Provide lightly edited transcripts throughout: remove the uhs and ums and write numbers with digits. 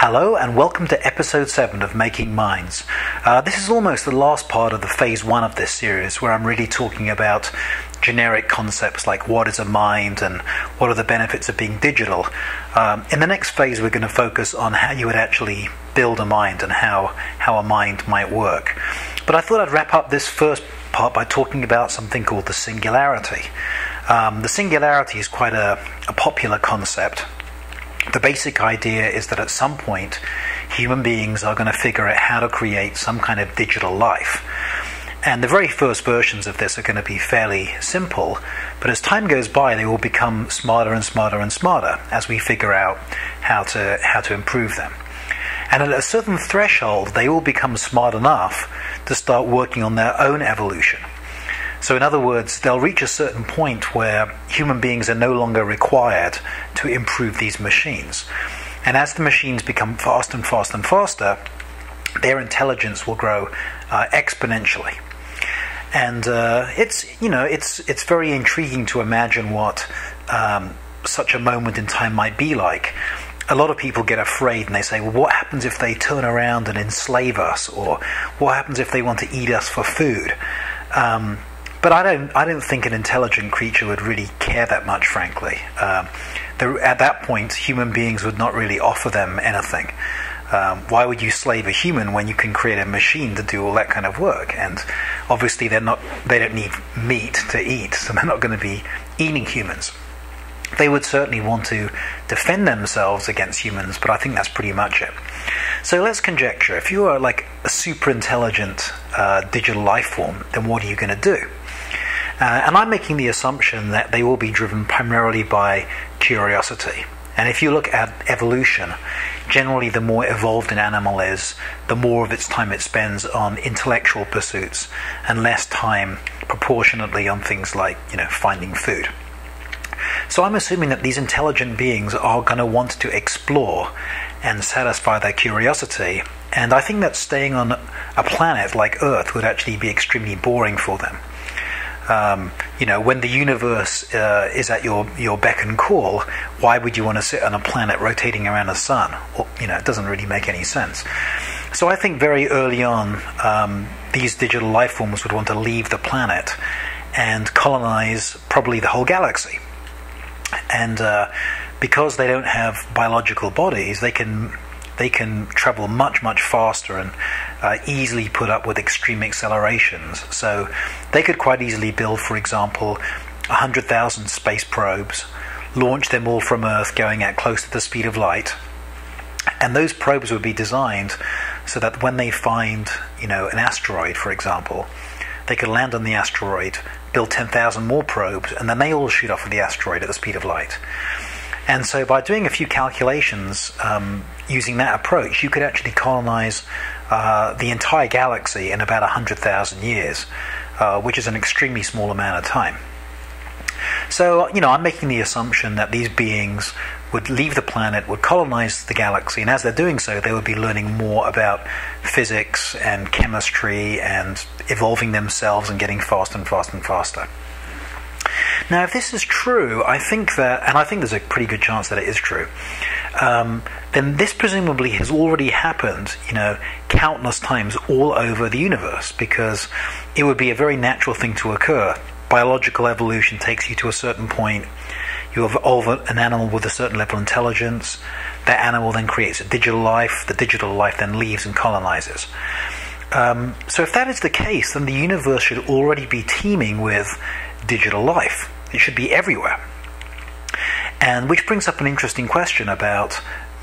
Hello and welcome to episode 7 of Making Minds. This is almost the last part of the phase 1 of this series, where I'm really talking about generic concepts like what is a mind and what are the benefits of being digital. In the next phase we're going to focus on how you would actually build a mind and how a mind might work. But I thought I'd wrap up this first part by talking about something called the singularity. The singularity is quite a popular concept. The basic idea is that at some point human beings are going to figure out how to create some kind of digital life. And the very first versions of this are going to be fairly simple, but as time goes by they will become smarter and smarter and smarter as we figure out how to improve them. And at a certain threshold they will become smart enough to start working on their own evolution. So in other words, they'll reach a certain point where human beings are no longer required to improve these machines. And as the machines become faster and faster and faster, their intelligence will grow exponentially. And it's very intriguing to imagine what such a moment in time might be like. A lot of people get afraid and they say, well, what happens if they turn around and enslave us? Or what happens if they want to eat us for food? But I don't think an intelligent creature would really care that much, frankly. At that point, human beings would not really offer them anything. Why would you slave a human when you can create a machine to do all that kind of work? And obviously they don't need meat to eat, so they're not going to be eating humans. They would certainly want to defend themselves against humans, but I think that's pretty much it. So let's conjecture, if you are like a super intelligent digital life form, then what are you going to do? And I'm making the assumption that they will be driven primarily by curiosity. And if you look at evolution, generally the more evolved an animal is, the more of its time it spends on intellectual pursuits and less time proportionately on things like, finding food. So I'm assuming that these intelligent beings are going to want to explore and satisfy their curiosity, and I think that staying on a planet like Earth would actually be extremely boring for them. When the universe is at your beck and call, why would you want to sit on a planet rotating around the sun? Well, it doesn't really make any sense. So I think very early on, these digital life forms would want to leave the planet and colonize probably the whole galaxy. And because they don't have biological bodies, they can travel much, much faster and easily put up with extreme accelerations. So they could quite easily build, for example, 100,000 space probes, launch them all from Earth going at close to the speed of light, and those probes would be designed so that when they find, an asteroid, for example, they could land on the asteroid, build 10,000 more probes, and then they all shoot off of the asteroid at the speed of light. And so by doing a few calculations using that approach, you could actually colonize the entire galaxy in about 100,000 years, which is an extremely small amount of time. So, I'm making the assumption that these beings would leave the planet, would colonize the galaxy, and as they're doing so, they would be learning more about physics and chemistry and evolving themselves and getting faster and faster and faster. Now, if this is true, I think there's a pretty good chance that it is true, then this presumably has already happened, countless times all over the universe, because it would be a very natural thing to occur. Biological evolution takes you to a certain point. You evolve an animal with a certain level of intelligence. That animal then creates a digital life. The digital life then leaves and colonizes. So if that is the case, then the universe should already be teeming with digital life. It should be everywhere. And which brings up an interesting question about,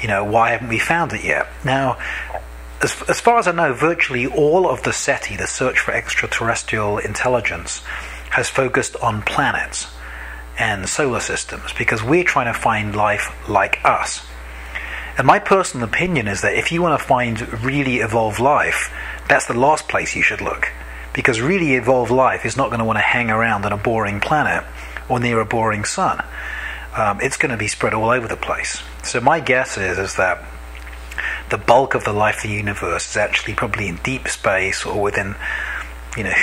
why haven't we found it yet? Now, as far as I know, virtually all of the SETI, the search for extraterrestrial intelligence, has focused on planets and solar systems, because we're trying to find life like us. And my personal opinion is that if you want to find really evolved life, that's the last place you should look, because really evolved life is not going to want to hang around on a boring planet or near a boring sun. It's going to be spread all over the place. So my guess is that the bulk of the life of the universe is actually probably in deep space or within,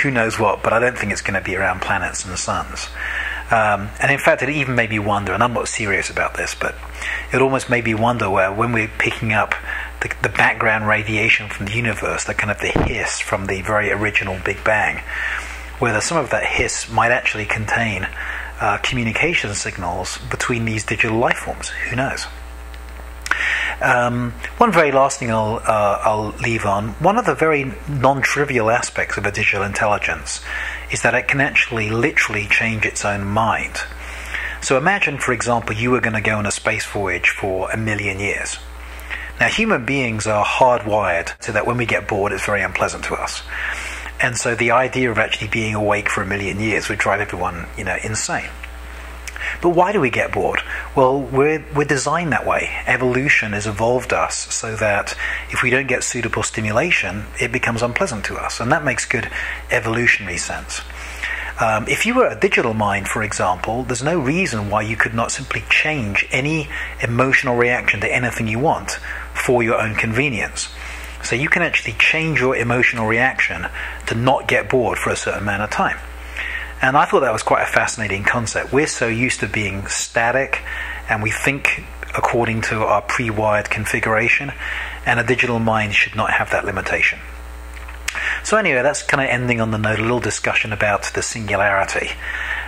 who knows what, but I don't think it's going to be around planets and suns. And in fact, it even made me wonder, and I'm not serious about this, but it almost made me wonder where when we're picking up the background radiation from the universe, the kind of the hiss from the very original Big Bang, whether some of that hiss might actually contain communication signals between these digital life forms. Who knows? One very last thing I'll leave on. One of the very non-trivial aspects of a digital intelligence is that it can actually literally change its own mind. So imagine, for example, you were going to go on a space voyage for 1 million years. Now, human beings are hardwired so that when we get bored, it's very unpleasant to us. And so the idea of actually being awake for 1 million years would drive everyone, insane. But why do we get bored? Well, we're designed that way. Evolution has evolved us so that if we don't get suitable stimulation, it becomes unpleasant to us. And that makes good evolutionary sense. If you were a digital mind, for example, there's no reason why you could not simply change any emotional reaction to anything you want for your own convenience. So you can actually change your emotional reaction to not get bored for a certain amount of time. And I thought that was quite a fascinating concept. We're so used to being static, and we think according to our pre-wired configuration, and a digital mind should not have that limitation. So anyway, that's kind of ending on the note, a little discussion about the singularity.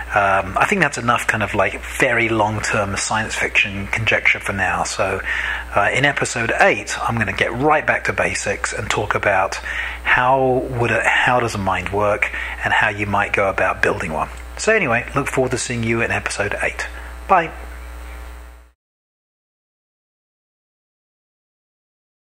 I think that's enough kind of like very long-term science fiction conjecture for now. So in episode 8, I'm going to get right back to basics and talk about how does a mind work and how you might go about building one. So anyway, look forward to seeing you in episode 8. Bye.